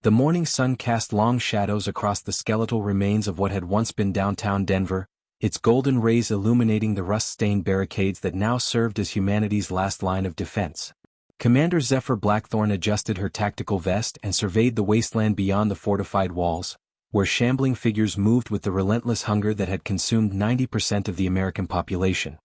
The morning sun cast long shadows across the skeletal remains of what had once been downtown Denver, its golden rays illuminating the rust-stained barricades that now served as humanity's last line of defense. Commander Zephyr Blackthorne adjusted her tactical vest and surveyed the wasteland beyond the fortified walls, where shambling figures moved with the relentless hunger that had consumed 90% of the American population.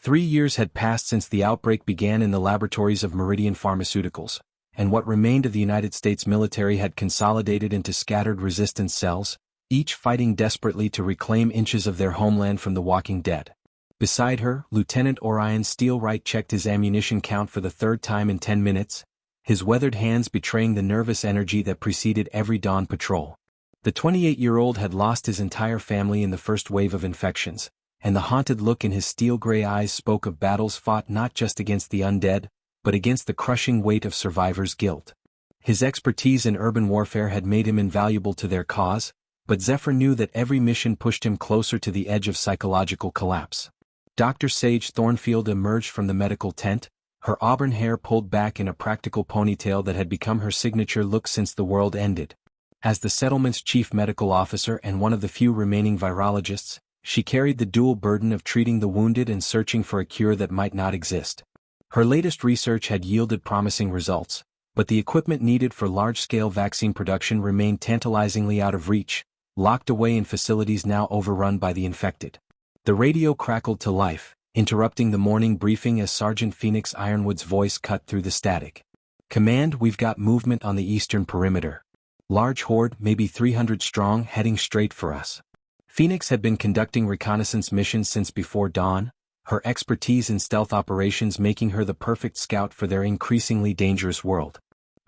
3 years had passed since the outbreak began in the laboratories of Meridian Pharmaceuticals, and what remained of the United States military had consolidated into scattered resistance cells, each fighting desperately to reclaim inches of their homeland from the walking dead. Beside her, Lieutenant Orion Steelwright checked his ammunition count for the third time in 10 minutes, his weathered hands betraying the nervous energy that preceded every dawn patrol. The 28-year-old had lost his entire family in the first wave of infections, and the haunted look in his steel-gray eyes spoke of battles fought not just against the undead, but against the crushing weight of survivors' guilt. His expertise in urban warfare had made him invaluable to their cause, but Zephyr knew that every mission pushed him closer to the edge of psychological collapse. Dr. Sage Thornfield emerged from the medical tent, her auburn hair pulled back in a practical ponytail that had become her signature look since the world ended. As the settlement's chief medical officer and one of the few remaining virologists, she carried the dual burden of treating the wounded and searching for a cure that might not exist. Her latest research had yielded promising results, but the equipment needed for large-scale vaccine production remained tantalizingly out of reach, locked away in facilities now overrun by the infected. The radio crackled to life, interrupting the morning briefing as Sergeant Phoenix Ironwood's voice cut through the static. "Command, we've got movement on the eastern perimeter. Large horde, maybe 300 strong, heading straight for us." Phoenix had been conducting reconnaissance missions since before dawn, her expertise in stealth operations making her the perfect scout for their increasingly dangerous world.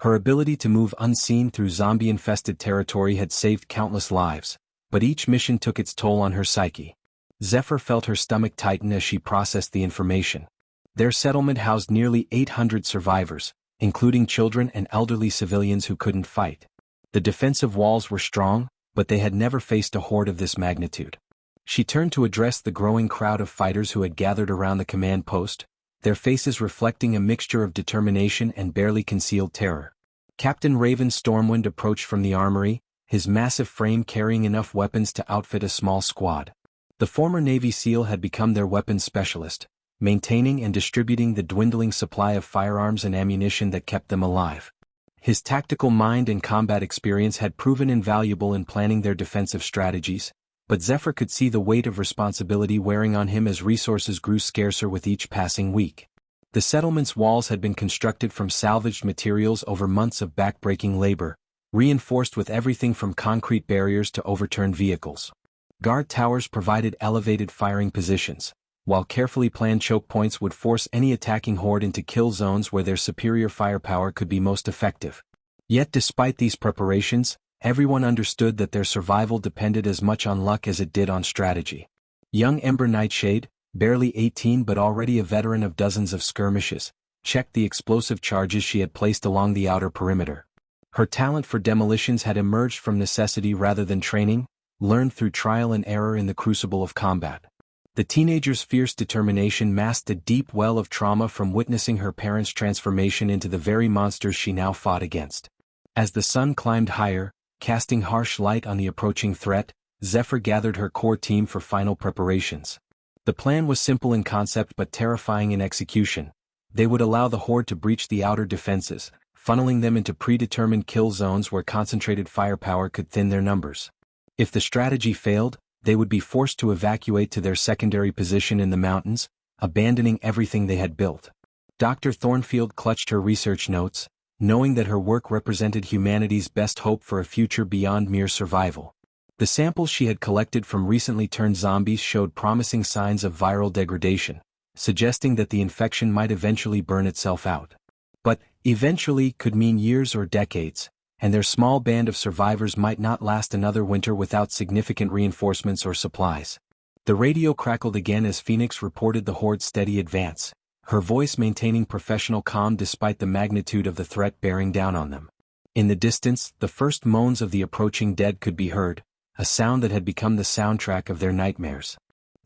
Her ability to move unseen through zombie-infested territory had saved countless lives, but each mission took its toll on her psyche. Zephyr felt her stomach tighten as she processed the information. Their settlement housed nearly 800 survivors, including children and elderly civilians who couldn't fight. The defensive walls were strong, but they had never faced a horde of this magnitude. She turned to address the growing crowd of fighters who had gathered around the command post, their faces reflecting a mixture of determination and barely concealed terror. Captain Raven Stormwind approached from the armory, his massive frame carrying enough weapons to outfit a small squad. The former Navy SEAL had become their weapons specialist, maintaining and distributing the dwindling supply of firearms and ammunition that kept them alive. His tactical mind and combat experience had proven invaluable in planning their defensive strategies, but Zephyr could see the weight of responsibility wearing on him as resources grew scarcer with each passing week. The settlement's walls had been constructed from salvaged materials over months of back-breaking labor, reinforced with everything from concrete barriers to overturned vehicles. Guard towers provided elevated firing positions, while carefully planned choke points would force any attacking horde into kill zones where their superior firepower could be most effective. Yet despite these preparations, everyone understood that their survival depended as much on luck as it did on strategy. Young Ember Nightshade, barely 18 but already a veteran of dozens of skirmishes, checked the explosive charges she had placed along the outer perimeter. Her talent for demolitions had emerged from necessity rather than training, learned through trial and error in the crucible of combat. The teenager's fierce determination masked a deep well of trauma from witnessing her parents' transformation into the very monsters she now fought against. As the sun climbed higher, casting harsh light on the approaching threat, Zephyr gathered her core team for final preparations. The plan was simple in concept but terrifying in execution. They would allow the horde to breach the outer defenses, funneling them into predetermined kill zones where concentrated firepower could thin their numbers. If the strategy failed, they would be forced to evacuate to their secondary position in the mountains, abandoning everything they had built. Dr. Thornfield clutched her research notes, knowing that her work represented humanity's best hope for a future beyond mere survival. The samples she had collected from recently turned zombies showed promising signs of viral degradation, suggesting that the infection might eventually burn itself out. But eventually could mean years or decades, and their small band of survivors might not last another winter without significant reinforcements or supplies. The radio crackled again as Phoenix reported the horde's steady advance, her voice maintaining professional calm despite the magnitude of the threat bearing down on them. In the distance, the first moans of the approaching dead could be heard, a sound that had become the soundtrack of their nightmares.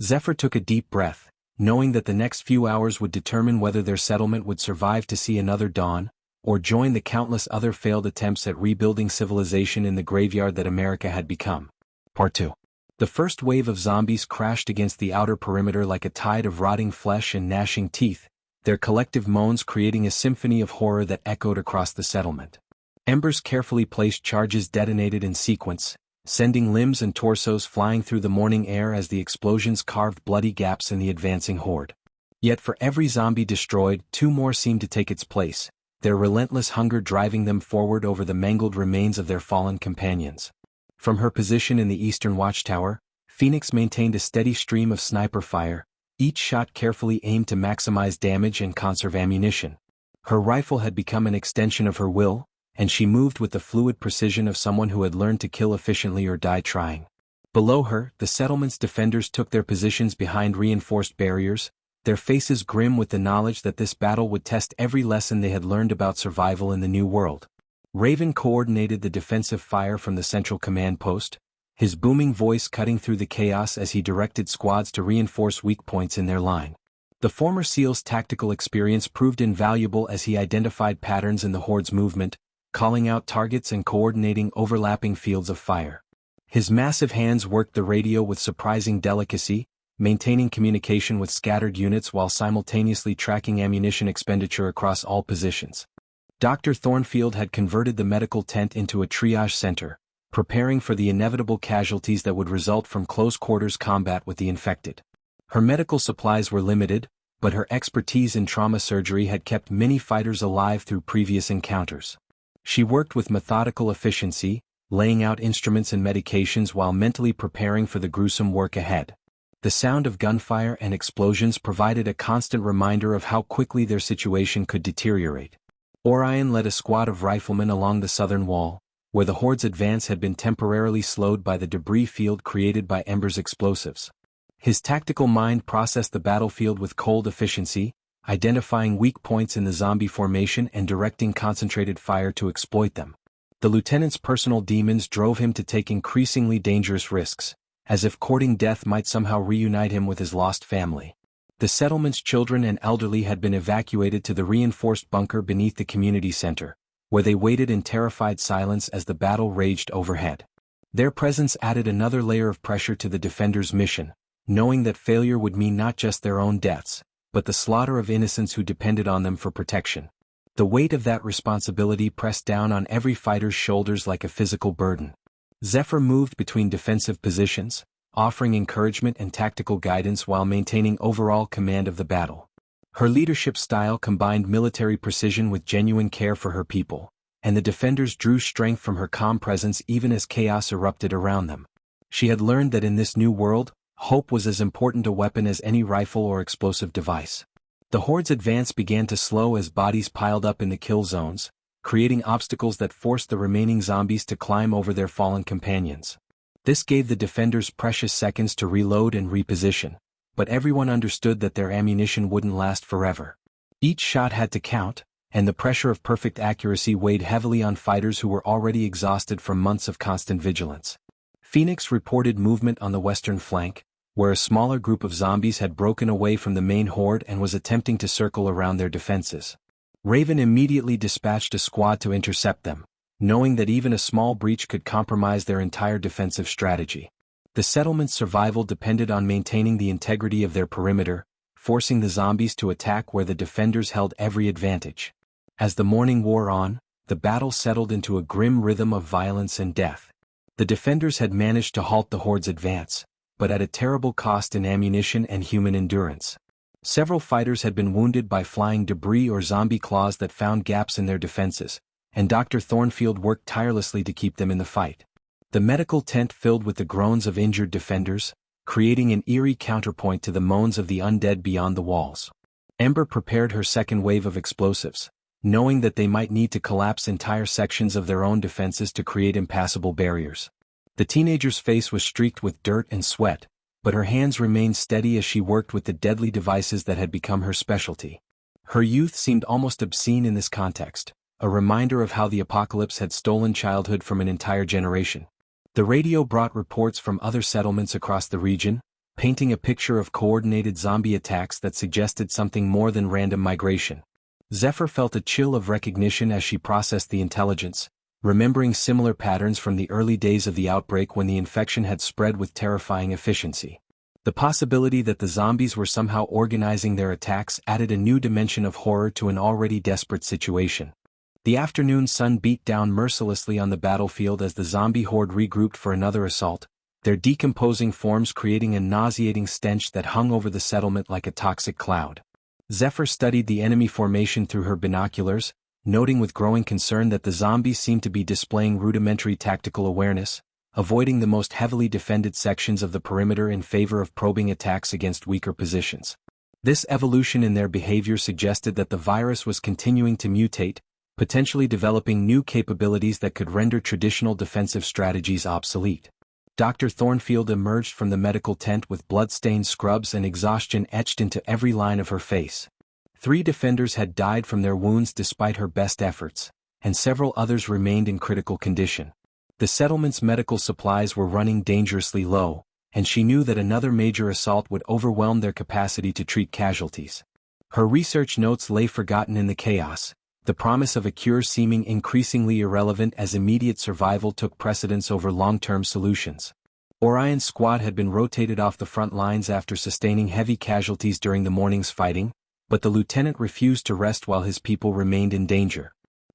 Zephyr took a deep breath, knowing that the next few hours would determine whether their settlement would survive to see another dawn, or join the countless other failed attempts at rebuilding civilization in the graveyard that America had become. Part 2. The first wave of zombies crashed against the outer perimeter like a tide of rotting flesh and gnashing teeth, their collective moans creating a symphony of horror that echoed across the settlement. Ember's carefully placed charges detonated in sequence, sending limbs and torsos flying through the morning air as the explosions carved bloody gaps in the advancing horde. Yet for every zombie destroyed, 2 more seemed to take its place, their relentless hunger driving them forward over the mangled remains of their fallen companions. From her position in the eastern watchtower, Phoenix maintained a steady stream of sniper fire, each shot carefully aimed to maximize damage and conserve ammunition. Her rifle had become an extension of her will, and she moved with the fluid precision of someone who had learned to kill efficiently or die trying. Below her, the settlement's defenders took their positions behind reinforced barriers, their faces grim with the knowledge that this battle would test every lesson they had learned about survival in the new world. Raven coordinated the defensive fire from the central command post, his booming voice cutting through the chaos as he directed squads to reinforce weak points in their line. The former SEAL's tactical experience proved invaluable as he identified patterns in the horde's movement, calling out targets and coordinating overlapping fields of fire. His massive hands worked the radio with surprising delicacy, maintaining communication with scattered units while simultaneously tracking ammunition expenditure across all positions. Dr. Thornfield had converted the medical tent into a triage center, preparing for the inevitable casualties that would result from close-quarters combat with the infected. Her medical supplies were limited, but her expertise in trauma surgery had kept many fighters alive through previous encounters. She worked with methodical efficiency, laying out instruments and medications while mentally preparing for the gruesome work ahead. The sound of gunfire and explosions provided a constant reminder of how quickly their situation could deteriorate. Orion led a squad of riflemen along the southern wall, where the horde's advance had been temporarily slowed by the debris field created by Ember's explosives. His tactical mind processed the battlefield with cold efficiency, identifying weak points in the zombie formation and directing concentrated fire to exploit them. The lieutenant's personal demons drove him to take increasingly dangerous risks, as if courting death might somehow reunite him with his lost family. The settlement's children and elderly had been evacuated to the reinforced bunker beneath the community center, where they waited in terrified silence as the battle raged overhead. Their presence added another layer of pressure to the defenders' mission, knowing that failure would mean not just their own deaths, but the slaughter of innocents who depended on them for protection. The weight of that responsibility pressed down on every fighter's shoulders like a physical burden. Zephyr moved between defensive positions, offering encouragement and tactical guidance while maintaining overall command of the battle. Her leadership style combined military precision with genuine care for her people, and the defenders drew strength from her calm presence even as chaos erupted around them. She had learned that in this new world, hope was as important a weapon as any rifle or explosive device. The horde's advance began to slow as bodies piled up in the kill zones, creating obstacles that forced the remaining zombies to climb over their fallen companions. This gave the defenders precious seconds to reload and reposition, but everyone understood that their ammunition wouldn't last forever. Each shot had to count, and the pressure of perfect accuracy weighed heavily on fighters who were already exhausted from months of constant vigilance. Phoenix reported movement on the western flank, where a smaller group of zombies had broken away from the main horde and was attempting to circle around their defenses. Raven immediately dispatched a squad to intercept them, knowing that even a small breach could compromise their entire defensive strategy. The settlement's survival depended on maintaining the integrity of their perimeter, forcing the zombies to attack where the defenders held every advantage. As the morning wore on, the battle settled into a grim rhythm of violence and death. The defenders had managed to halt the horde's advance, but at a terrible cost in ammunition and human endurance. Several fighters had been wounded by flying debris or zombie claws that found gaps in their defenses, and Dr. Thornfield worked tirelessly to keep them in the fight. The medical tent filled with the groans of injured defenders, creating an eerie counterpoint to the moans of the undead beyond the walls. Ember prepared her second wave of explosives, knowing that they might need to collapse entire sections of their own defenses to create impassable barriers. The teenager's face was streaked with dirt and sweat, but her hands remained steady as she worked with the deadly devices that had become her specialty. Her youth seemed almost obscene in this context, a reminder of how the apocalypse had stolen childhood from an entire generation. The radio brought reports from other settlements across the region, painting a picture of coordinated zombie attacks that suggested something more than random migration. Zephyr felt a chill of recognition as she processed the intelligence, remembering similar patterns from the early days of the outbreak when the infection had spread with terrifying efficiency. The possibility that the zombies were somehow organizing their attacks added a new dimension of horror to an already desperate situation. The afternoon sun beat down mercilessly on the battlefield as the zombie horde regrouped for another assault, their decomposing forms creating a nauseating stench that hung over the settlement like a toxic cloud. Zephyr studied the enemy formation through her binoculars, noting with growing concern that the zombies seemed to be displaying rudimentary tactical awareness, avoiding the most heavily defended sections of the perimeter in favor of probing attacks against weaker positions. This evolution in their behavior suggested that the virus was continuing to mutate, potentially developing new capabilities that could render traditional defensive strategies obsolete. Dr. Thornfield emerged from the medical tent with blood-stained scrubs and exhaustion etched into every line of her face. 3 defenders had died from their wounds despite her best efforts, and several others remained in critical condition. The settlement's medical supplies were running dangerously low, and she knew that another major assault would overwhelm their capacity to treat casualties. Her research notes lay forgotten in the chaos, the promise of a cure seeming increasingly irrelevant as immediate survival took precedence over long-term solutions. Orion's squad had been rotated off the front lines after sustaining heavy casualties during the morning's fighting, but the lieutenant refused to rest while his people remained in danger.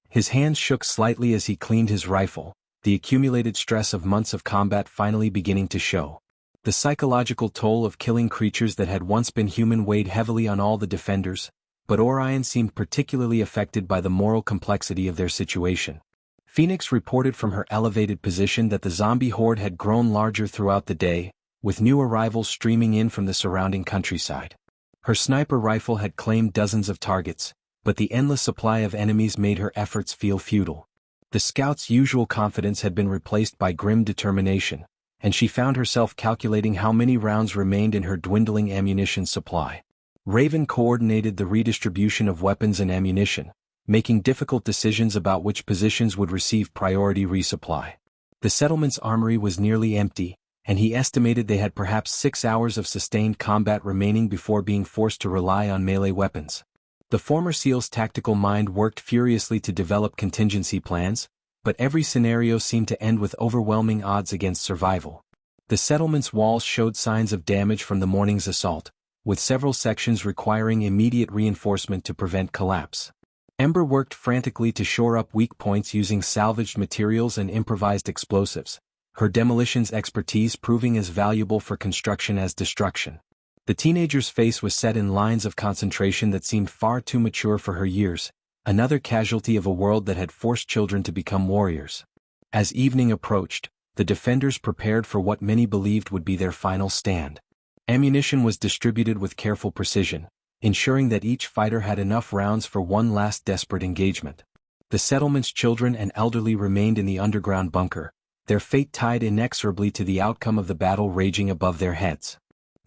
His hands shook slightly as he cleaned his rifle, the accumulated stress of months of combat finally beginning to show. The psychological toll of killing creatures that had once been human weighed heavily on all the defenders, but Orion seemed particularly affected by the moral complexity of their situation. Phoenix reported from her elevated position that the zombie horde had grown larger throughout the day, with new arrivals streaming in from the surrounding countryside. Her sniper rifle had claimed dozens of targets, but the endless supply of enemies made her efforts feel futile. The scout's usual confidence had been replaced by grim determination, and she found herself calculating how many rounds remained in her dwindling ammunition supply. Raven coordinated the redistribution of weapons and ammunition, making difficult decisions about which positions would receive priority resupply. The settlement's armory was nearly empty, and he estimated they had perhaps 6 hours of sustained combat remaining before being forced to rely on melee weapons. The former SEAL's tactical mind worked furiously to develop contingency plans, but every scenario seemed to end with overwhelming odds against survival. The settlement's walls showed signs of damage from the morning's assault, with several sections requiring immediate reinforcement to prevent collapse. Ember worked frantically to shore up weak points using salvaged materials and improvised explosives, her demolitions expertise proving as valuable for construction as destruction. The teenager's face was set in lines of concentration that seemed far too mature for her years, another casualty of a world that had forced children to become warriors. As evening approached, the defenders prepared for what many believed would be their final stand. Ammunition was distributed with careful precision, ensuring that each fighter had enough rounds for one last desperate engagement. The settlement's children and elderly remained in the underground bunker, their fate tied inexorably to the outcome of the battle raging above their heads.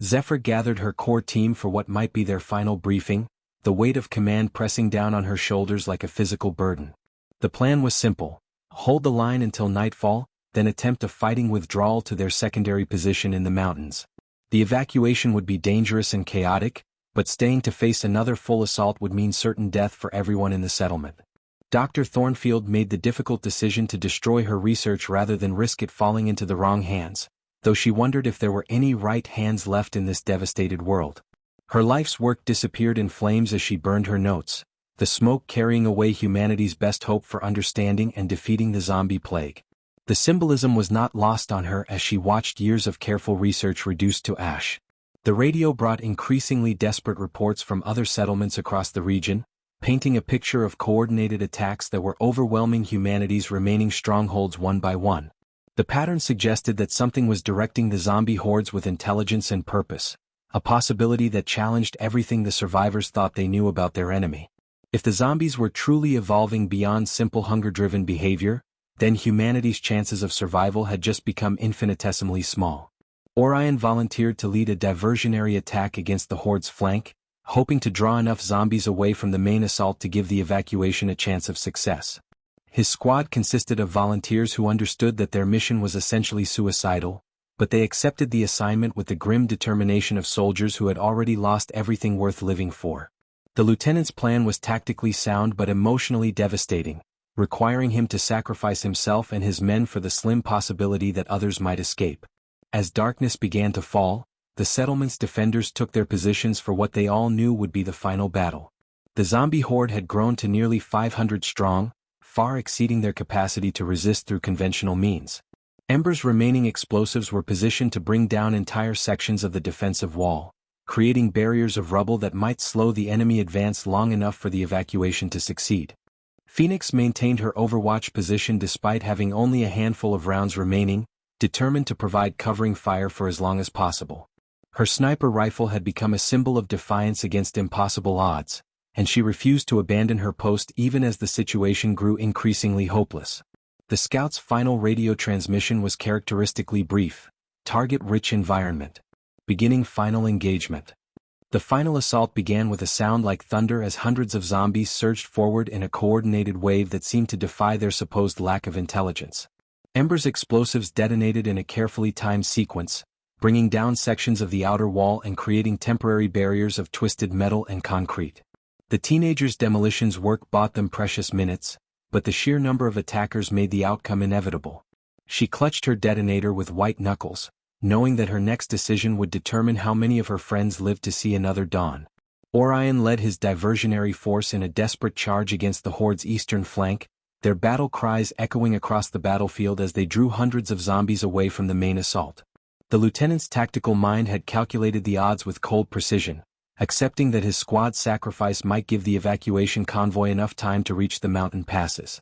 Zephyr gathered her core team for what might be their final briefing, the weight of command pressing down on her shoulders like a physical burden. The plan was simple: hold the line until nightfall, then attempt a fighting withdrawal to their secondary position in the mountains. The evacuation would be dangerous and chaotic, but staying to face another full assault would mean certain death for everyone in the settlement. Dr. Thornfield made the difficult decision to destroy her research rather than risk it falling into the wrong hands, though she wondered if there were any right hands left in this devastated world. Her life's work disappeared in flames as she burned her notes, the smoke carrying away humanity's best hope for understanding and defeating the zombie plague. The symbolism was not lost on her as she watched years of careful research reduced to ash. The radio brought increasingly desperate reports from other settlements across the region, painting a picture of coordinated attacks that were overwhelming humanity's remaining strongholds one by one. The pattern suggested that something was directing the zombie hordes with intelligence and purpose, a possibility that challenged everything the survivors thought they knew about their enemy. If the zombies were truly evolving beyond simple hunger-driven behavior, then humanity's chances of survival had just become infinitesimally small. Orion volunteered to lead a diversionary attack against the horde's flank, hoping to draw enough zombies away from the main assault to give the evacuation a chance of success. His squad consisted of volunteers who understood that their mission was essentially suicidal, but they accepted the assignment with the grim determination of soldiers who had already lost everything worth living for. The lieutenant's plan was tactically sound but emotionally devastating, requiring him to sacrifice himself and his men for the slim possibility that others might escape. As darkness began to fall, the settlement's defenders took their positions for what they all knew would be the final battle. The zombie horde had grown to nearly 500 strong, far exceeding their capacity to resist through conventional means. Ember's remaining explosives were positioned to bring down entire sections of the defensive wall, creating barriers of rubble that might slow the enemy advance long enough for the evacuation to succeed. Phoenix maintained her overwatch position despite having only a handful of rounds remaining, determined to provide covering fire for as long as possible. Her sniper rifle had become a symbol of defiance against impossible odds, and she refused to abandon her post even as the situation grew increasingly hopeless. The scout's final radio transmission was characteristically brief: target-rich environment. Beginning final engagement. The final assault began with a sound like thunder as hundreds of zombies surged forward in a coordinated wave that seemed to defy their supposed lack of intelligence. Ember's explosives detonated in a carefully timed sequence, bringing down sections of the outer wall and creating temporary barriers of twisted metal and concrete. The teenagers' demolitions work bought them precious minutes, but the sheer number of attackers made the outcome inevitable. She clutched her detonator with white knuckles, knowing that her next decision would determine how many of her friends lived to see another dawn. Orion led his diversionary force in a desperate charge against the horde's eastern flank, their battle cries echoing across the battlefield as they drew hundreds of zombies away from the main assault. The lieutenant's tactical mind had calculated the odds with cold precision, accepting that his squad's sacrifice might give the evacuation convoy enough time to reach the mountain passes.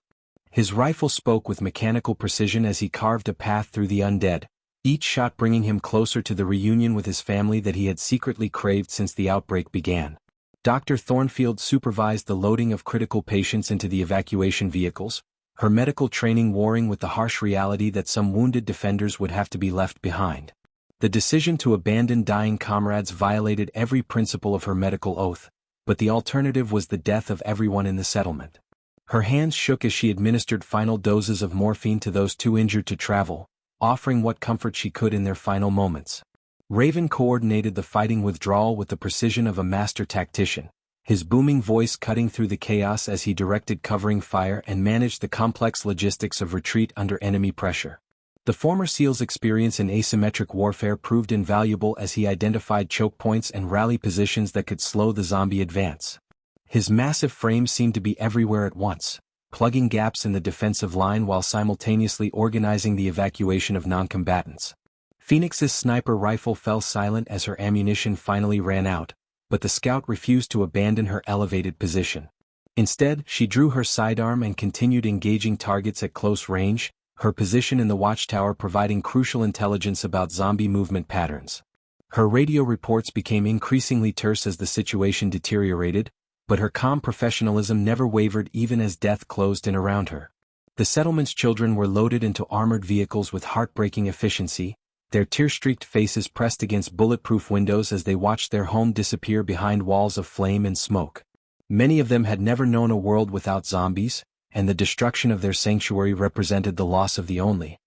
His rifle spoke with mechanical precision as he carved a path through the undead, each shot bringing him closer to the reunion with his family that he had secretly craved since the outbreak began. Dr. Thornfield supervised the loading of critical patients into the evacuation vehicles, her medical training warring with the harsh reality that some wounded defenders would have to be left behind. The decision to abandon dying comrades violated every principle of her medical oath, but the alternative was the death of everyone in the settlement. Her hands shook as she administered final doses of morphine to those too injured to travel, offering what comfort she could in their final moments. Raven coordinated the fighting withdrawal with the precision of a master tactician, his booming voice cutting through the chaos as he directed covering fire and managed the complex logistics of retreat under enemy pressure. The former SEAL's experience in asymmetric warfare proved invaluable as he identified choke points and rally positions that could slow the zombie advance. His massive frame seemed to be everywhere at once, plugging gaps in the defensive line while simultaneously organizing the evacuation of non-combatants. Phoenix's sniper rifle fell silent as her ammunition finally ran out, but the scout refused to abandon her elevated position. Instead, she drew her sidearm and continued engaging targets at close range, her position in the watchtower providing crucial intelligence about zombie movement patterns. Her radio reports became increasingly terse as the situation deteriorated, but her calm professionalism never wavered even as death closed in around her. The settlement's children were loaded into armored vehicles with heartbreaking efficiency, their tear-streaked faces pressed against bulletproof windows as they watched their home disappear behind walls of flame and smoke. Many of them had never known a world without zombies, and the destruction of their sanctuary represented the loss of the only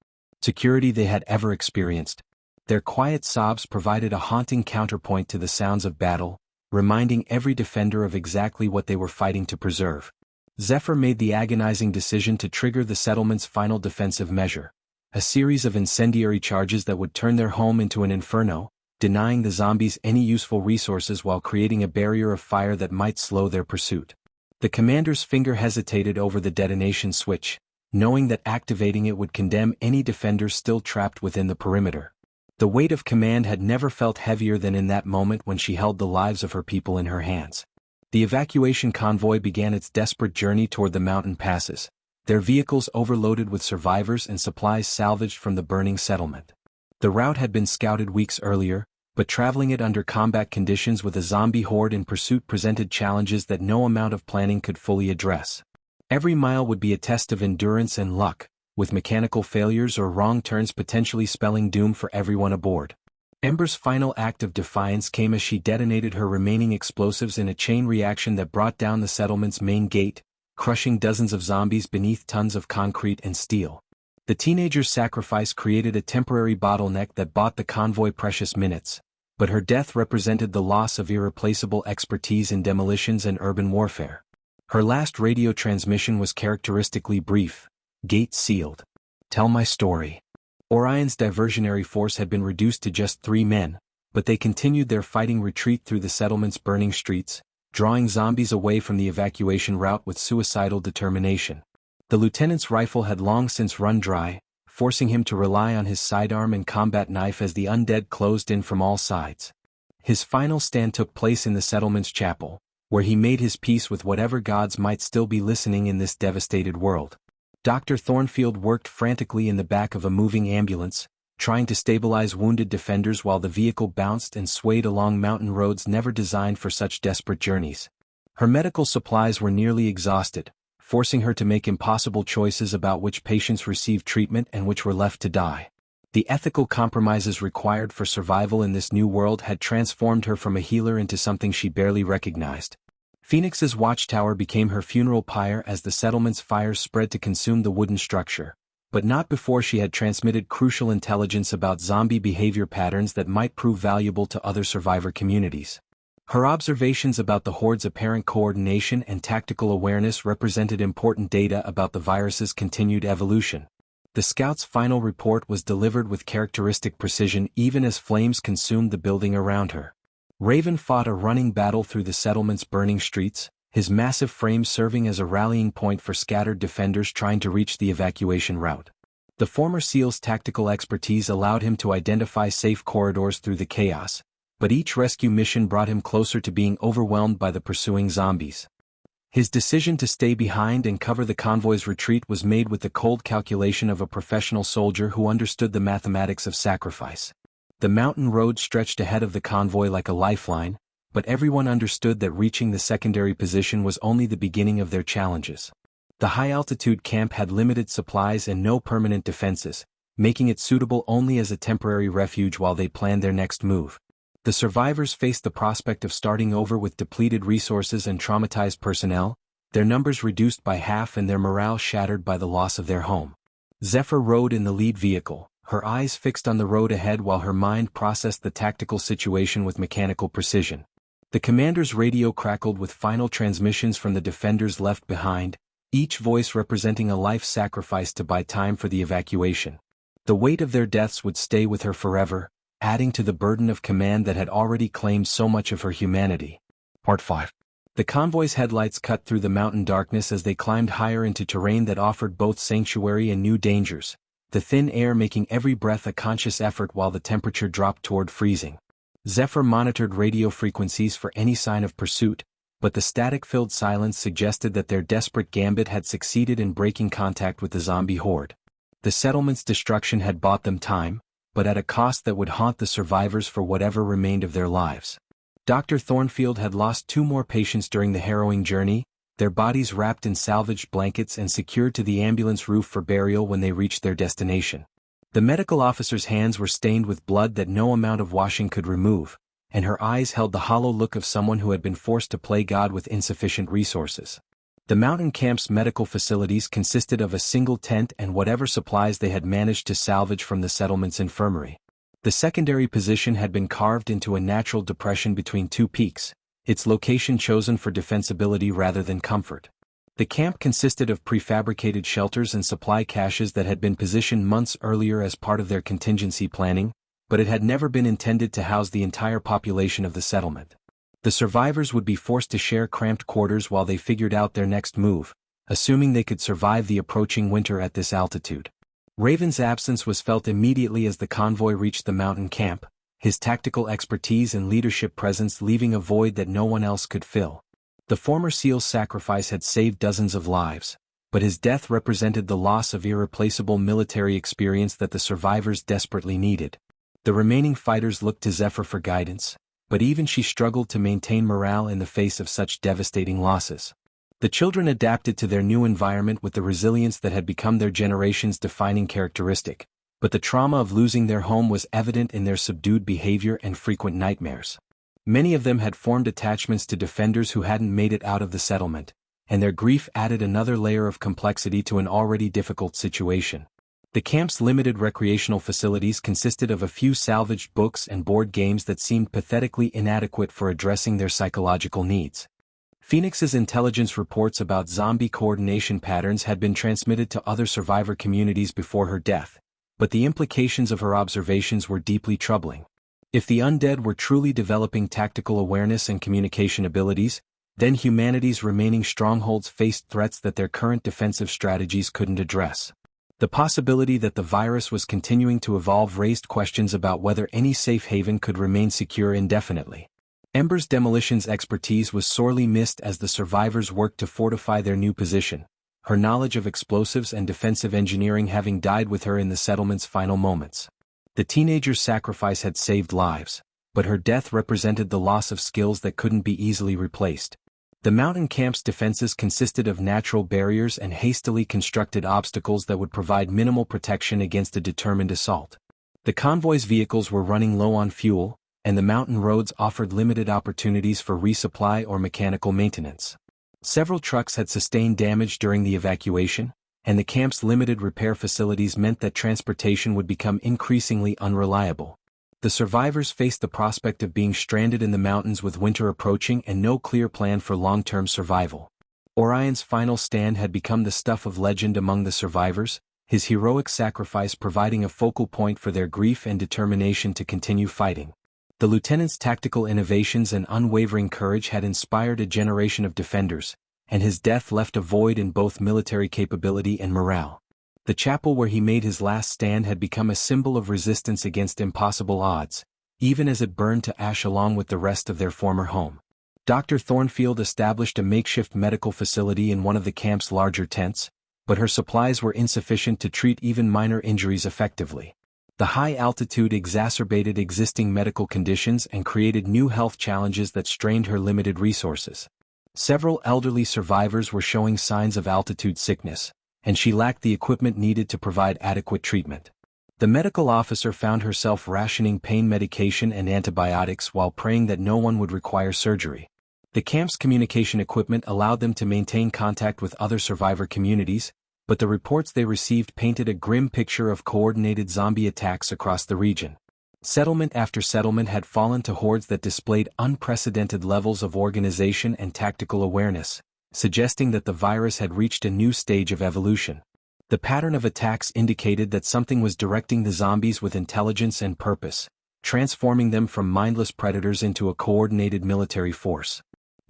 security they had ever experienced. Their quiet sobs provided a haunting counterpoint to the sounds of battle, reminding every defender of exactly what they were fighting to preserve. Zephyr made the agonizing decision to trigger the settlement's final defensive measure, a series of incendiary charges that would turn their home into an inferno, denying the zombies any useful resources while creating a barrier of fire that might slow their pursuit. The commander's finger hesitated over the detonation switch, knowing that activating it would condemn any defender still trapped within the perimeter. The weight of command had never felt heavier than in that moment when she held the lives of her people in her hands. The evacuation convoy began its desperate journey toward the mountain passes, their vehicles overloaded with survivors and supplies salvaged from the burning settlement. The route had been scouted weeks earlier, but traveling it under combat conditions with a zombie horde in pursuit presented challenges that no amount of planning could fully address. Every mile would be a test of endurance and luck, with mechanical failures or wrong turns potentially spelling doom for everyone aboard. Ember's final act of defiance came as she detonated her remaining explosives in a chain reaction that brought down the settlement's main gate, crushing dozens of zombies beneath tons of concrete and steel. The teenager's sacrifice created a temporary bottleneck that bought the convoy precious minutes, but her death represented the loss of irreplaceable expertise in demolitions and urban warfare. Her last radio transmission was characteristically brief: "Gate sealed. Tell my story." Orion's diversionary force had been reduced to just 3 men, but they continued their fighting retreat through the settlement's burning streets, drawing zombies away from the evacuation route with suicidal determination. The lieutenant's rifle had long since run dry, forcing him to rely on his sidearm and combat knife as the undead closed in from all sides. His final stand took place in the settlement's chapel, where he made his peace with whatever gods might still be listening in this devastated world. Dr. Thornfield worked frantically in the back of a moving ambulance, trying to stabilize wounded defenders while the vehicle bounced and swayed along mountain roads never designed for such desperate journeys. Her medical supplies were nearly exhausted, forcing her to make impossible choices about which patients received treatment and which were left to die. The ethical compromises required for survival in this new world had transformed her from a healer into something she barely recognized. Phoenix's watchtower became her funeral pyre as the settlement's fires spread to consume the wooden structure, but not before she had transmitted crucial intelligence about zombie behavior patterns that might prove valuable to other survivor communities. Her observations about the horde's apparent coordination and tactical awareness represented important data about the virus's continued evolution. The scout's final report was delivered with characteristic precision even as flames consumed the building around her. Raven fought a running battle through the settlement's burning streets, his massive frame serving as a rallying point for scattered defenders trying to reach the evacuation route. The former SEAL's tactical expertise allowed him to identify safe corridors through the chaos, but each rescue mission brought him closer to being overwhelmed by the pursuing zombies. His decision to stay behind and cover the convoy's retreat was made with the cold calculation of a professional soldier who understood the mathematics of sacrifice. The mountain road stretched ahead of the convoy like a lifeline, but everyone understood that reaching the secondary position was only the beginning of their challenges. The high-altitude camp had limited supplies and no permanent defenses, making it suitable only as a temporary refuge while they planned their next move. The survivors faced the prospect of starting over with depleted resources and traumatized personnel, their numbers reduced by half and their morale shattered by the loss of their home. Zephyr rode in the lead vehicle, her eyes fixed on the road ahead while her mind processed the tactical situation with mechanical precision. The commander's radio crackled with final transmissions from the defenders left behind, each voice representing a life sacrifice to buy time for the evacuation. The weight of their deaths would stay with her forever, adding to the burden of command that had already claimed so much of her humanity. Part 5. The convoy's headlights cut through the mountain darkness as they climbed higher into terrain that offered both sanctuary and new dangers, the thin air making every breath a conscious effort while the temperature dropped toward freezing. Zephyr monitored radio frequencies for any sign of pursuit, but the static-filled silence suggested that their desperate gambit had succeeded in breaking contact with the zombie horde. The settlement's destruction had bought them time, but at a cost that would haunt the survivors for whatever remained of their lives. Dr. Thornfield had lost 2 more patients during the harrowing journey, their bodies wrapped in salvaged blankets and secured to the ambulance roof for burial when they reached their destination. The medical officer's hands were stained with blood that no amount of washing could remove, and her eyes held the hollow look of someone who had been forced to play God with insufficient resources. The mountain camp's medical facilities consisted of a single tent and whatever supplies they had managed to salvage from the settlement's infirmary. The secondary position had been carved into a natural depression between 2 peaks, its location chosen for defensibility rather than comfort. The camp consisted of prefabricated shelters and supply caches that had been positioned months earlier as part of their contingency planning, but it had never been intended to house the entire population of the settlement. The survivors would be forced to share cramped quarters while they figured out their next move, assuming they could survive the approaching winter at this altitude. Raven's absence was felt immediately as the convoy reached the mountain camp, his tactical expertise and leadership presence leaving a void that no one else could fill. The former SEAL's sacrifice had saved dozens of lives, but his death represented the loss of irreplaceable military experience that the survivors desperately needed. The remaining fighters looked to Zephyr for guidance, but even she struggled to maintain morale in the face of such devastating losses. The children adapted to their new environment with the resilience that had become their generation's defining characteristic, but the trauma of losing their home was evident in their subdued behavior and frequent nightmares. Many of them had formed attachments to defenders who hadn't made it out of the settlement, and their grief added another layer of complexity to an already difficult situation. The camp's limited recreational facilities consisted of a few salvaged books and board games that seemed pathetically inadequate for addressing their psychological needs. Phoenix's intelligence reports about zombie coordination patterns had been transmitted to other survivor communities before her death, but the implications of her observations were deeply troubling. If the undead were truly developing tactical awareness and communication abilities, then humanity's remaining strongholds faced threats that their current defensive strategies couldn't address. The possibility that the virus was continuing to evolve raised questions about whether any safe haven could remain secure indefinitely. Ember's demolitions expertise was sorely missed as the survivors worked to fortify their new position, her knowledge of explosives and defensive engineering having died with her in the settlement's final moments. The teenager's sacrifice had saved lives, but her death represented the loss of skills that couldn't be easily replaced. The mountain camp's defenses consisted of natural barriers and hastily constructed obstacles that would provide minimal protection against a determined assault. The convoy's vehicles were running low on fuel, and the mountain roads offered limited opportunities for resupply or mechanical maintenance. Several trucks had sustained damage during the evacuation, and the camp's limited repair facilities meant that transportation would become increasingly unreliable. The survivors faced the prospect of being stranded in the mountains with winter approaching and no clear plan for long-term survival. Orion's final stand had become the stuff of legend among the survivors, his heroic sacrifice providing a focal point for their grief and determination to continue fighting. The lieutenant's tactical innovations and unwavering courage had inspired a generation of defenders, and his death left a void in both military capability and morale. The chapel where he made his last stand had become a symbol of resistance against impossible odds, even as it burned to ash along with the rest of their former home. Dr. Thornfield established a makeshift medical facility in one of the camp's larger tents, but her supplies were insufficient to treat even minor injuries effectively. The high altitude exacerbated existing medical conditions and created new health challenges that strained her limited resources. Several elderly survivors were showing signs of altitude sickness, and she lacked the equipment needed to provide adequate treatment. The medical officer found herself rationing pain medication and antibiotics while praying that no one would require surgery. The camp's communication equipment allowed them to maintain contact with other survivor communities, but the reports they received painted a grim picture of coordinated zombie attacks across the region. Settlement after settlement had fallen to hordes that displayed unprecedented levels of organization and tactical awareness, suggesting that the virus had reached a new stage of evolution. The pattern of attacks indicated that something was directing the zombies with intelligence and purpose, transforming them from mindless predators into a coordinated military force.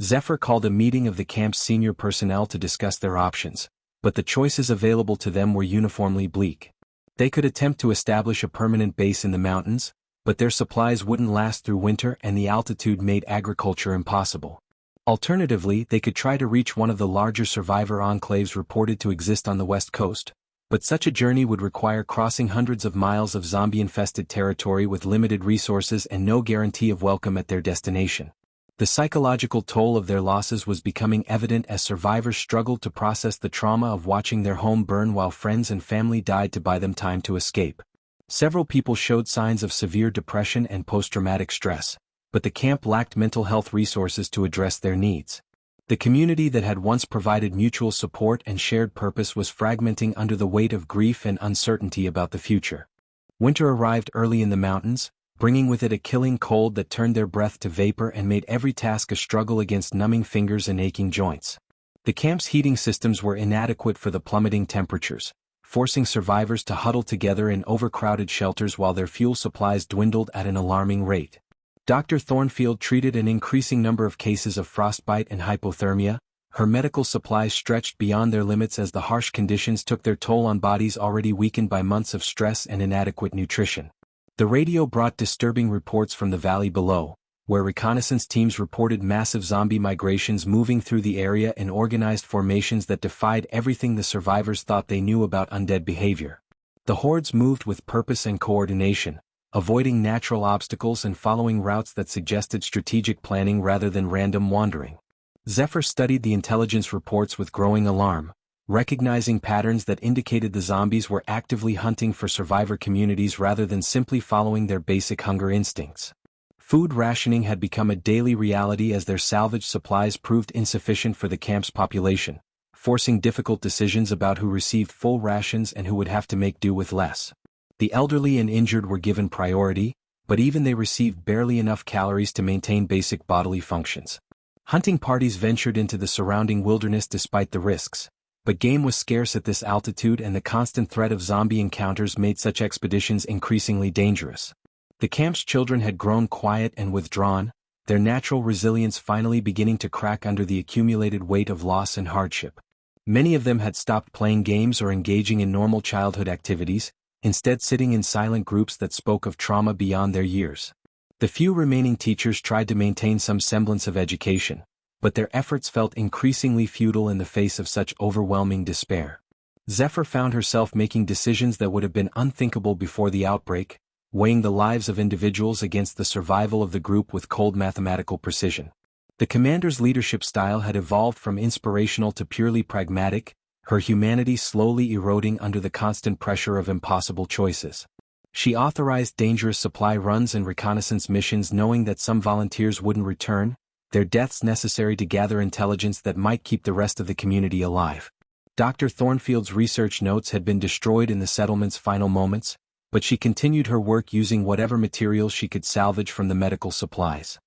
Zephyr called a meeting of the camp's senior personnel to discuss their options, but the choices available to them were uniformly bleak. They could attempt to establish a permanent base in the mountains, but their supplies wouldn't last through winter and the altitude made agriculture impossible. Alternatively, they could try to reach one of the larger survivor enclaves reported to exist on the west coast, but such a journey would require crossing hundreds of miles of zombie-infested territory with limited resources and no guarantee of welcome at their destination. The psychological toll of their losses was becoming evident as survivors struggled to process the trauma of watching their home burn while friends and family died to buy them time to escape. Several people showed signs of severe depression and post-traumatic stress, but the camp lacked mental health resources to address their needs. The community that had once provided mutual support and shared purpose was fragmenting under the weight of grief and uncertainty about the future. Winter arrived early in the mountains, bringing with it a killing cold that turned their breath to vapor and made every task a struggle against numbing fingers and aching joints. The camp's heating systems were inadequate for the plummeting temperatures, forcing survivors to huddle together in overcrowded shelters while their fuel supplies dwindled at an alarming rate. Dr. Thornfield treated an increasing number of cases of frostbite and hypothermia. Her medical supplies stretched beyond their limits as the harsh conditions took their toll on bodies already weakened by months of stress and inadequate nutrition. The radio brought disturbing reports from the valley below, where reconnaissance teams reported massive zombie migrations moving through the area in organized formations that defied everything the survivors thought they knew about undead behavior. The hordes moved with purpose and coordination, avoiding natural obstacles and following routes that suggested strategic planning rather than random wandering. Zephyr studied the intelligence reports with growing alarm, recognizing patterns that indicated the zombies were actively hunting for survivor communities rather than simply following their basic hunger instincts. Food rationing had become a daily reality as their salvaged supplies proved insufficient for the camp's population, forcing difficult decisions about who received full rations and who would have to make do with less. The elderly and injured were given priority, but even they received barely enough calories to maintain basic bodily functions. Hunting parties ventured into the surrounding wilderness despite the risks, but game was scarce at this altitude and the constant threat of zombie encounters made such expeditions increasingly dangerous. The camp's children had grown quiet and withdrawn, their natural resilience finally beginning to crack under the accumulated weight of loss and hardship. Many of them had stopped playing games or engaging in normal childhood activities, instead sitting in silent groups that spoke of trauma beyond their years. The few remaining teachers tried to maintain some semblance of education, but their efforts felt increasingly futile in the face of such overwhelming despair. Zephyr found herself making decisions that would have been unthinkable before the outbreak, weighing the lives of individuals against the survival of the group with cold mathematical precision. The commander's leadership style had evolved from inspirational to purely pragmatic, her humanity slowly eroding under the constant pressure of impossible choices. She authorized dangerous supply runs and reconnaissance missions knowing that some volunteers wouldn't return, their deaths necessary to gather intelligence that might keep the rest of the community alive. Dr. Thornfield's research notes had been destroyed in the settlement's final moments, but she continued her work using whatever materials she could salvage from the medical supplies.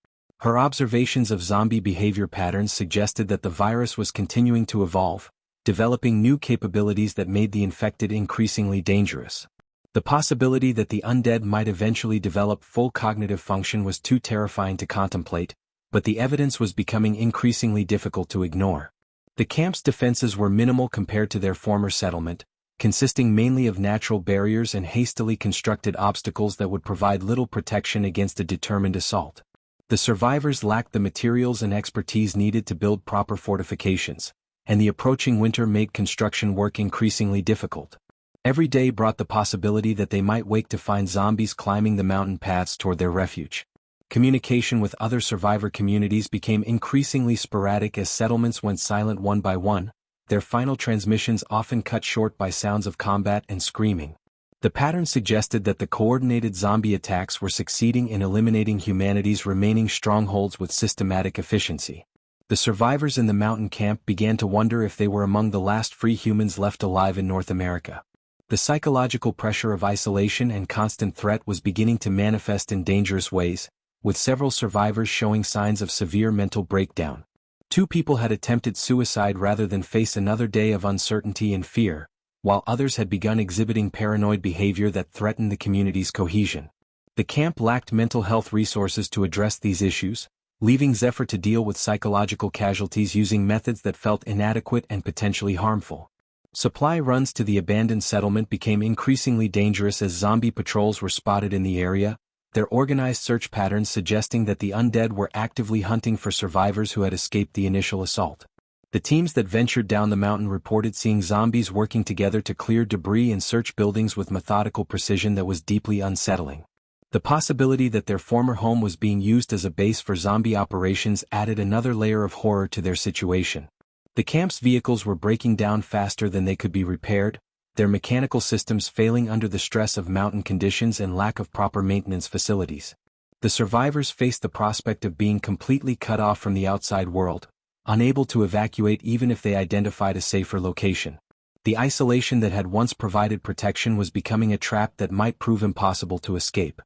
Her observations of zombie behavior patterns suggested that the virus was continuing to evolve, developing new capabilities that made the infected increasingly dangerous. The possibility that the undead might eventually develop full cognitive function was too terrifying to contemplate, but the evidence was becoming increasingly difficult to ignore. The camp's defenses were minimal compared to their former settlement, consisting mainly of natural barriers and hastily constructed obstacles that would provide little protection against a determined assault. The survivors lacked the materials and expertise needed to build proper fortifications, and the approaching winter made construction work increasingly difficult. Every day brought the possibility that they might wake to find zombies climbing the mountain paths toward their refuge. Communication with other survivor communities became increasingly sporadic as settlements went silent one by one, their final transmissions often cut short by sounds of combat and screaming. The pattern suggested that the coordinated zombie attacks were succeeding in eliminating humanity's remaining strongholds with systematic efficiency. The survivors in the mountain camp began to wonder if they were among the last free humans left alive in North America. The psychological pressure of isolation and constant threat was beginning to manifest in dangerous ways, with several survivors showing signs of severe mental breakdown. 2 people had attempted suicide rather than face another day of uncertainty and fear, while others had begun exhibiting paranoid behavior that threatened the community's cohesion. The camp lacked mental health resources to address these issues, leaving Zephyr to deal with psychological casualties using methods that felt inadequate and potentially harmful. Supply runs to the abandoned settlement became increasingly dangerous as zombie patrols were spotted in the area, their organized search patterns suggesting that the undead were actively hunting for survivors who had escaped the initial assault. The teams that ventured down the mountain reported seeing zombies working together to clear debris and search buildings with methodical precision that was deeply unsettling. The possibility that their former home was being used as a base for zombie operations added another layer of horror to their situation. The camp's vehicles were breaking down faster than they could be repaired, their mechanical systems failing under the stress of mountain conditions and lack of proper maintenance facilities. The survivors faced the prospect of being completely cut off from the outside world, unable to evacuate even if they identified a safer location. The isolation that had once provided protection was becoming a trap that might prove impossible to escape.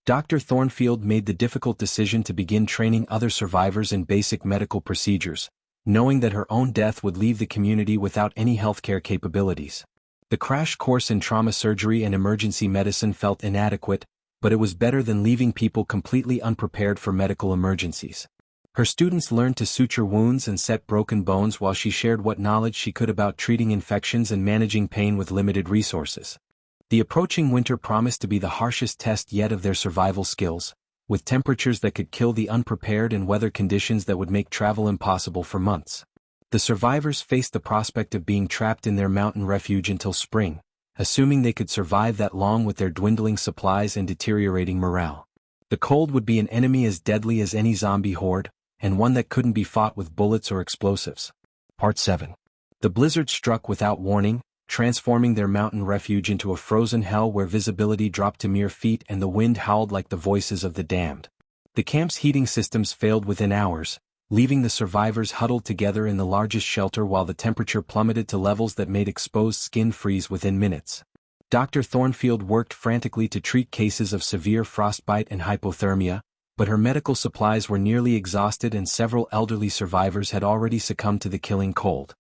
Dr. Thornfield made the difficult decision to begin training other survivors in basic medical procedures, knowing that her own death would leave the community without any healthcare capabilities. The crash course in trauma surgery and emergency medicine felt inadequate, but it was better than leaving people completely unprepared for medical emergencies. Her students learned to suture wounds and set broken bones while she shared what knowledge she could about treating infections and managing pain with limited resources. The approaching winter promised to be the harshest test yet of their survival skills, with temperatures that could kill the unprepared and weather conditions that would make travel impossible for months. The survivors faced the prospect of being trapped in their mountain refuge until spring, assuming they could survive that long with their dwindling supplies and deteriorating morale. The cold would be an enemy as deadly as any zombie horde, and one that couldn't be fought with bullets or explosives. Part 7. The blizzard struck without warning, transforming their mountain refuge into a frozen hell where visibility dropped to mere feet and the wind howled like the voices of the damned. The camp's heating systems failed within hours, leaving the survivors huddled together in the largest shelter while the temperature plummeted to levels that made exposed skin freeze within minutes. Dr. Thornfield worked frantically to treat cases of severe frostbite and hypothermia, but her medical supplies were nearly exhausted and several elderly survivors had already succumbed to the killing cold.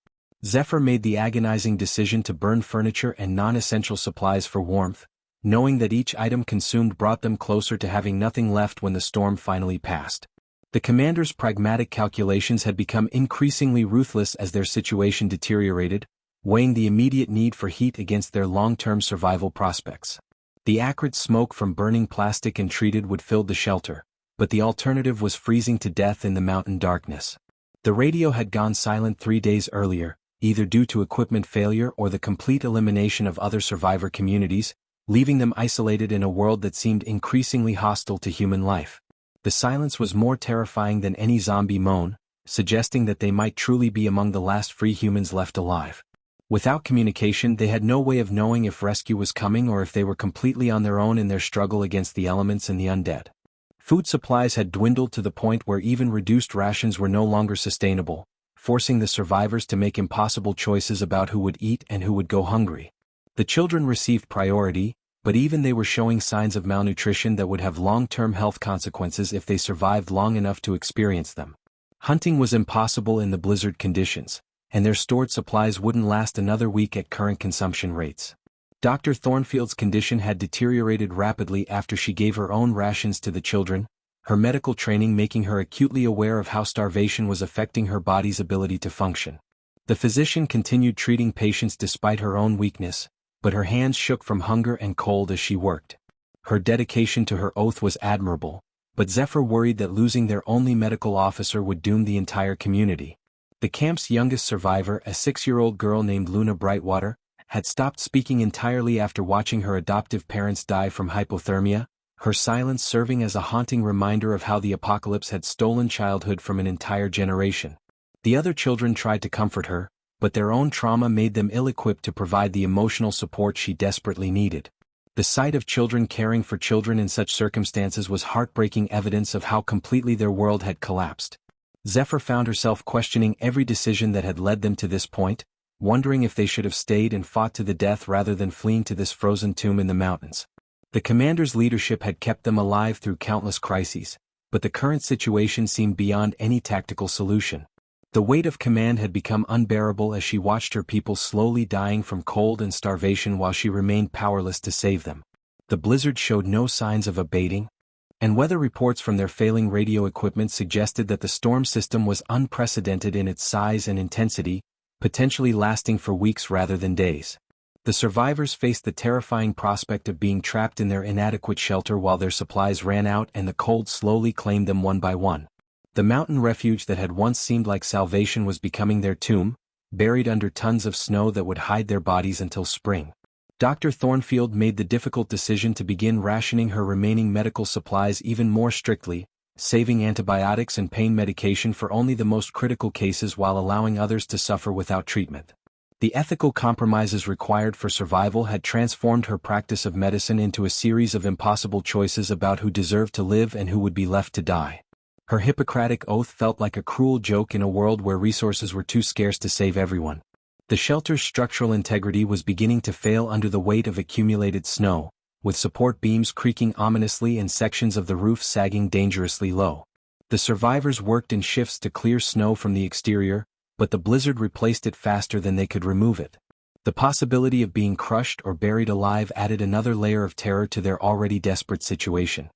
Zephyr made the agonizing decision to burn furniture and non-essential supplies for warmth, knowing that each item consumed brought them closer to having nothing left when the storm finally passed. The commander's pragmatic calculations had become increasingly ruthless as their situation deteriorated, weighing the immediate need for heat against their long-term survival prospects. The acrid smoke from burning plastic and treated wood filled the shelter, but the alternative was freezing to death in the mountain darkness. The radio had gone silent 3 days earlier, either due to equipment failure or the complete elimination of other survivor communities, leaving them isolated in a world that seemed increasingly hostile to human life. The silence was more terrifying than any zombie moan, suggesting that they might truly be among the last free humans left alive. Without communication, they had no way of knowing if rescue was coming or if they were completely on their own in their struggle against the elements and the undead. Food supplies had dwindled to the point where even reduced rations were no longer sustainable, forcing the survivors to make impossible choices about who would eat and who would go hungry. The children received priority, but even they were showing signs of malnutrition that would have long-term health consequences if they survived long enough to experience them. Hunting was impossible in the blizzard conditions, and their stored supplies wouldn't last another week at current consumption rates. Dr. Thornfield's condition had deteriorated rapidly after she gave her own rations to the children, her medical training making her acutely aware of how starvation was affecting her body's ability to function. The physician continued treating patients despite her own weakness, but her hands shook from hunger and cold as she worked. Her dedication to her oath was admirable, but Zephyr worried that losing their only medical officer would doom the entire community. The camp's youngest survivor, a 6-year-old girl named Luna Brightwater, had stopped speaking entirely after watching her adoptive parents die from hypothermia, her silence serving as a haunting reminder of how the apocalypse had stolen childhood from an entire generation. The other children tried to comfort her, but their own trauma made them ill-equipped to provide the emotional support she desperately needed. The sight of children caring for children in such circumstances was heartbreaking evidence of how completely their world had collapsed. Zephyr found herself questioning every decision that had led them to this point, wondering if they should have stayed and fought to the death rather than fleeing to this frozen tomb in the mountains. The commander's leadership had kept them alive through countless crises, but the current situation seemed beyond any tactical solution. The weight of command had become unbearable as she watched her people slowly dying from cold and starvation while she remained powerless to save them. The blizzard showed no signs of abating, and weather reports from their failing radio equipment suggested that the storm system was unprecedented in its size and intensity, potentially lasting for weeks rather than days. The survivors faced the terrifying prospect of being trapped in their inadequate shelter while their supplies ran out and the cold slowly claimed them one by one. The mountain refuge that had once seemed like salvation was becoming their tomb, buried under tons of snow that would hide their bodies until spring. Dr. Thornfield made the difficult decision to begin rationing her remaining medical supplies even more strictly, saving antibiotics and pain medication for only the most critical cases while allowing others to suffer without treatment. The ethical compromises required for survival had transformed her practice of medicine into a series of impossible choices about who deserved to live and who would be left to die. Her Hippocratic oath felt like a cruel joke in a world where resources were too scarce to save everyone. The shelter's structural integrity was beginning to fail under the weight of accumulated snow, with support beams creaking ominously and sections of the roof sagging dangerously low. The survivors worked in shifts to clear snow from the exterior, but the blizzard replaced it faster than they could remove it. The possibility of being crushed or buried alive added another layer of terror to their already desperate situation.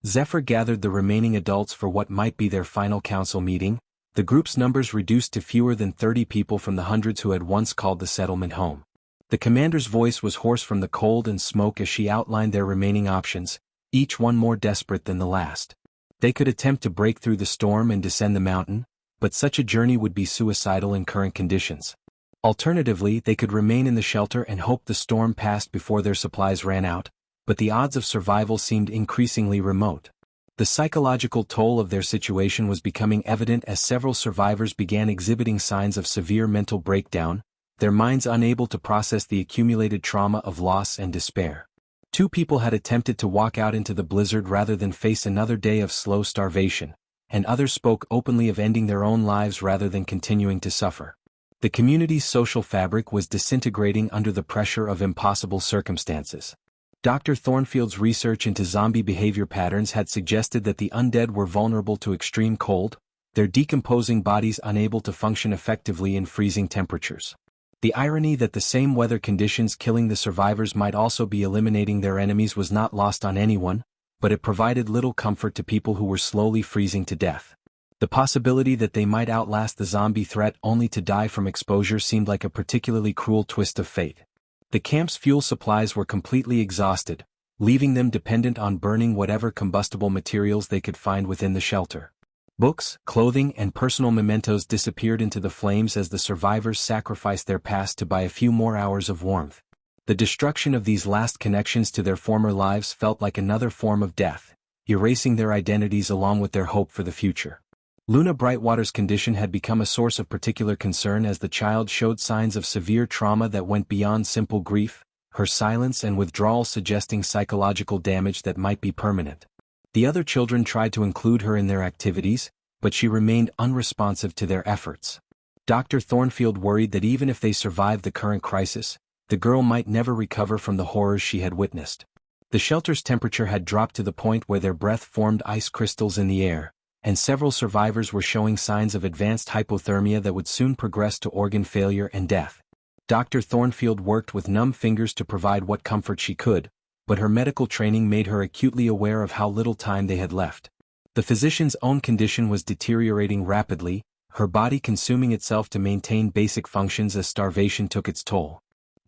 Zephyr gathered the remaining adults for what might be their final council meeting, the group's numbers reduced to fewer than 30 people from the hundreds who had once called the settlement home. The commander's voice was hoarse from the cold and smoke as she outlined their remaining options, each one more desperate than the last. They could attempt to break through the storm and descend the mountain, but such a journey would be suicidal in current conditions. Alternatively, they could remain in the shelter and hope the storm passed before their supplies ran out, but the odds of survival seemed increasingly remote. The psychological toll of their situation was becoming evident as several survivors began exhibiting signs of severe mental breakdown, their minds unable to process the accumulated trauma of loss and despair. 2 people had attempted to walk out into the blizzard rather than face another day of slow starvation, and others spoke openly of ending their own lives rather than continuing to suffer. The community's social fabric was disintegrating under the pressure of impossible circumstances. Dr. Thornfield's research into zombie behavior patterns had suggested that the undead were vulnerable to extreme cold, their decomposing bodies unable to function effectively in freezing temperatures. The irony that the same weather conditions killing the survivors might also be eliminating their enemies was not lost on anyone, but it provided little comfort to people who were slowly freezing to death. The possibility that they might outlast the zombie threat only to die from exposure seemed like a particularly cruel twist of fate. The camp's fuel supplies were completely exhausted, leaving them dependent on burning whatever combustible materials they could find within the shelter. Books, clothing, and personal mementos disappeared into the flames as the survivors sacrificed their past to buy a few more hours of warmth. The destruction of these last connections to their former lives felt like another form of death, erasing their identities along with their hope for the future. Luna Brightwater's condition had become a source of particular concern as the child showed signs of severe trauma that went beyond simple grief, her silence and withdrawal suggesting psychological damage that might be permanent. The other children tried to include her in their activities, but she remained unresponsive to their efforts. Dr. Thornfield worried that even if they survived the current crisis, the girl might never recover from the horrors she had witnessed. The shelter's temperature had dropped to the point where their breath formed ice crystals in the air, and several survivors were showing signs of advanced hypothermia that would soon progress to organ failure and death. Dr. Thornfield worked with numb fingers to provide what comfort she could, but her medical training made her acutely aware of how little time they had left. The physician's own condition was deteriorating rapidly, her body consuming itself to maintain basic functions as starvation took its toll.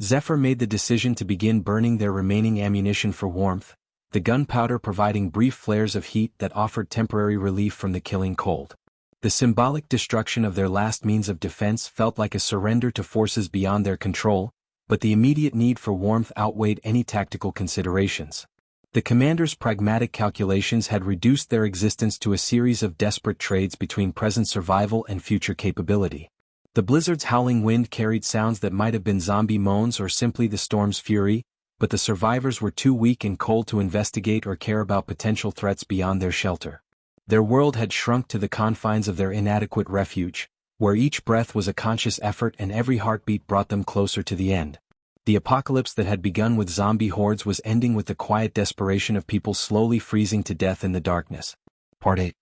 Zephyr made the decision to begin burning their remaining ammunition for warmth, the gunpowder providing brief flares of heat that offered temporary relief from the killing cold. The symbolic destruction of their last means of defense felt like a surrender to forces beyond their control, but the immediate need for warmth outweighed any tactical considerations. The commander's pragmatic calculations had reduced their existence to a series of desperate trades between present survival and future capability. The blizzard's howling wind carried sounds that might have been zombie moans or simply the storm's fury, but the survivors were too weak and cold to investigate or care about potential threats beyond their shelter. Their world had shrunk to the confines of their inadequate refuge, where each breath was a conscious effort and every heartbeat brought them closer to the end. The apocalypse that had begun with zombie hordes was ending with the quiet desperation of people slowly freezing to death in the darkness. Part 8.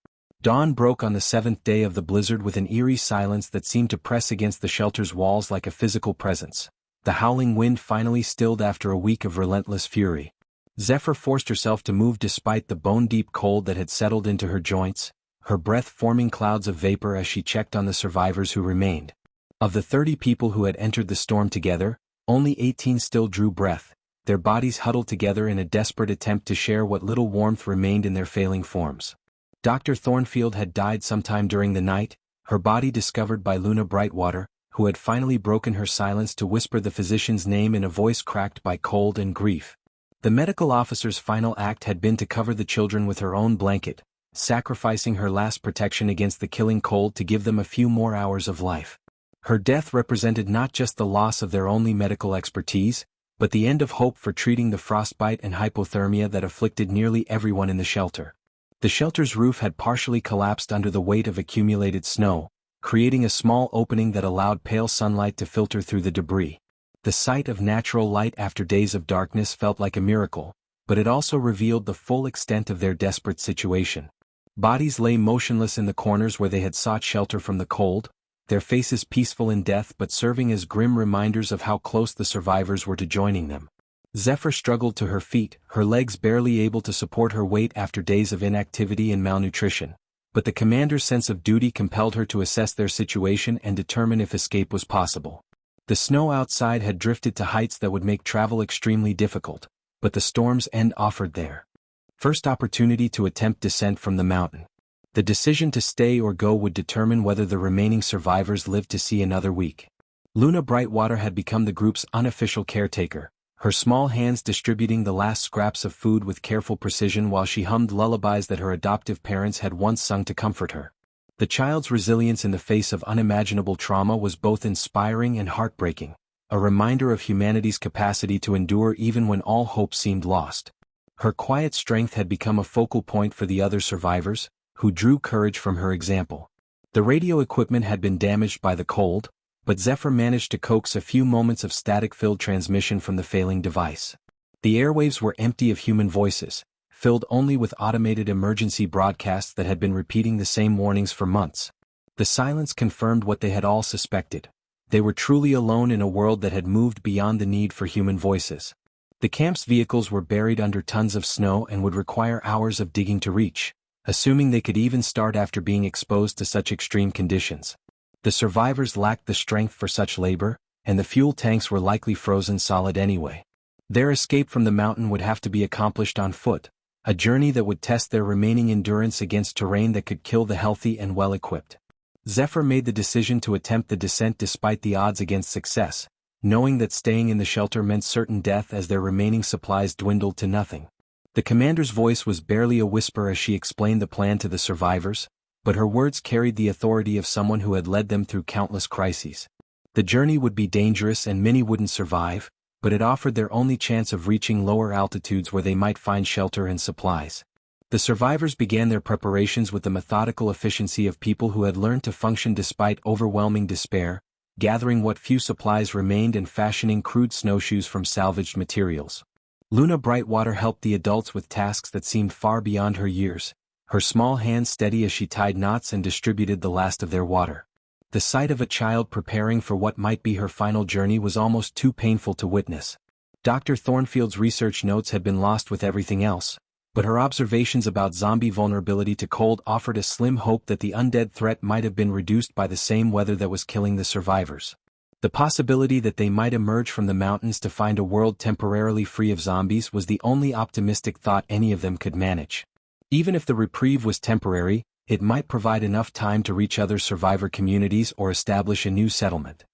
Dawn broke on the seventh day of the blizzard with an eerie silence that seemed to press against the shelter's walls like a physical presence. The howling wind finally stilled after a week of relentless fury. Zephyr forced herself to move despite the bone-deep cold that had settled into her joints, her breath forming clouds of vapor as she checked on the survivors who remained. Of the 30 people who had entered the storm together, only 18 still drew breath, their bodies huddled together in a desperate attempt to share what little warmth remained in their failing forms. Dr. Thornfield had died sometime during the night, her body discovered by Luna Brightwater, who had finally broken her silence to whisper the physician's name in a voice cracked by cold and grief. The medical officer's final act had been to cover the children with her own blanket, sacrificing her last protection against the killing cold to give them a few more hours of life. Her death represented not just the loss of their only medical expertise, but the end of hope for treating the frostbite and hypothermia that afflicted nearly everyone in the shelter. The shelter's roof had partially collapsed under the weight of accumulated snow, creating a small opening that allowed pale sunlight to filter through the debris. The sight of natural light after days of darkness felt like a miracle, but it also revealed the full extent of their desperate situation. Bodies lay motionless in the corners where they had sought shelter from the cold, their faces peaceful in death but serving as grim reminders of how close the survivors were to joining them. Zephyr struggled to her feet, her legs barely able to support her weight after days of inactivity and malnutrition, but the commander's sense of duty compelled her to assess their situation and determine if escape was possible. The snow outside had drifted to heights that would make travel extremely difficult, but the storm's end offered their first opportunity to attempt descent from the mountain. The decision to stay or go would determine whether the remaining survivors lived to see another week. Luna Brightwater had become the group's unofficial caretaker, her small hands distributing the last scraps of food with careful precision while she hummed lullabies that her adoptive parents had once sung to comfort her. The child's resilience in the face of unimaginable trauma was both inspiring and heartbreaking, a reminder of humanity's capacity to endure even when all hope seemed lost. Her quiet strength had become a focal point for the other survivors, who drew courage from her example. The radio equipment had been damaged by the cold, but Zephyr managed to coax a few moments of static-filled transmission from the failing device. The airwaves were empty of human voices, filled only with automated emergency broadcasts that had been repeating the same warnings for months. The silence confirmed what they had all suspected. They were truly alone in a world that had moved beyond the need for human voices. The camp's vehicles were buried under tons of snow and would require hours of digging to reach, assuming they could even start after being exposed to such extreme conditions. The survivors lacked the strength for such labor, and the fuel tanks were likely frozen solid anyway. Their escape from the mountain would have to be accomplished on foot, a journey that would test their remaining endurance against terrain that could kill the healthy and well-equipped. Zephyr made the decision to attempt the descent despite the odds against success, knowing that staying in the shelter meant certain death as their remaining supplies dwindled to nothing. The commander's voice was barely a whisper as she explained the plan to the survivors, but her words carried the authority of someone who had led them through countless crises. The journey would be dangerous and many wouldn't survive, but it offered their only chance of reaching lower altitudes where they might find shelter and supplies. The survivors began their preparations with the methodical efficiency of people who had learned to function despite overwhelming despair, gathering what few supplies remained and fashioning crude snowshoes from salvaged materials. Luna Brightwater helped the adults with tasks that seemed far beyond her years, her small hands steady as she tied knots and distributed the last of their water. The sight of a child preparing for what might be her final journey was almost too painful to witness. Dr. Thornfield's research notes had been lost with everything else, but her observations about zombie vulnerability to cold offered a slim hope that the undead threat might have been reduced by the same weather that was killing the survivors. The possibility that they might emerge from the mountains to find a world temporarily free of zombies was the only optimistic thought any of them could manage. Even if the reprieve was temporary, it might provide enough time to reach other survivor communities or establish a new settlement.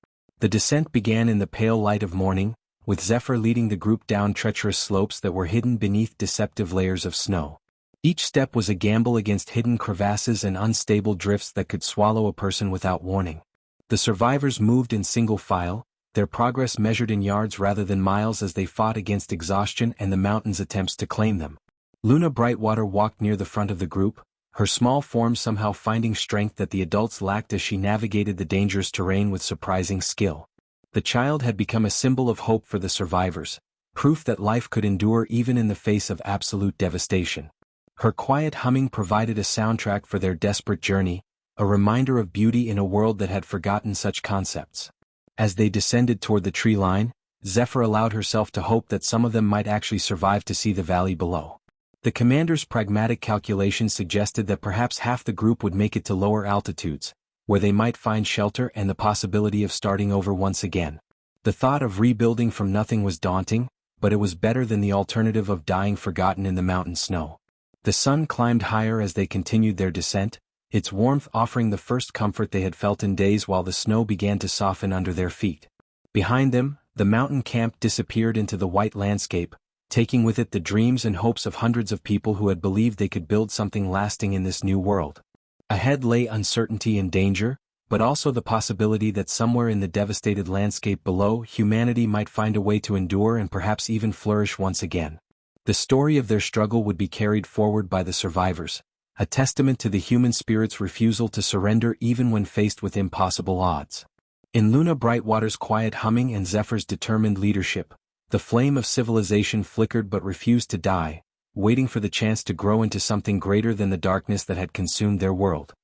The descent began in the pale light of morning, with Zephyr leading the group down treacherous slopes that were hidden beneath deceptive layers of snow. Each step was a gamble against hidden crevasses and unstable drifts that could swallow a person without warning. The survivors moved in single file, their progress measured in yards rather than miles as they fought against exhaustion and the mountain's attempts to claim them. Luna Brightwater walked near the front of the group, her small form somehow finding strength that the adults lacked as she navigated the dangerous terrain with surprising skill. The child had become a symbol of hope for the survivors, proof that life could endure even in the face of absolute devastation. Her quiet humming provided a soundtrack for their desperate journey, a reminder of beauty in a world that had forgotten such concepts. As they descended toward the tree line, Zephyr allowed herself to hope that some of them might actually survive to see the valley below. The commander's pragmatic calculations suggested that perhaps half the group would make it to lower altitudes, where they might find shelter and the possibility of starting over once again. The thought of rebuilding from nothing was daunting, but it was better than the alternative of dying forgotten in the mountain snow. The sun climbed higher as they continued their descent, its warmth offering the first comfort they had felt in days while the snow began to soften under their feet. Behind them, the mountain camp disappeared into the white landscape, taking with it the dreams and hopes of hundreds of people who had believed they could build something lasting in this new world. Ahead lay uncertainty and danger, but also the possibility that somewhere in the devastated landscape below humanity might find a way to endure and perhaps even flourish once again. The story of their struggle would be carried forward by the survivors, a testament to the human spirit's refusal to surrender even when faced with impossible odds. In Luna Brightwater's quiet humming and Zephyr's determined leadership, the flame of civilization flickered but refused to die, waiting for the chance to grow into something greater than the darkness that had consumed their world.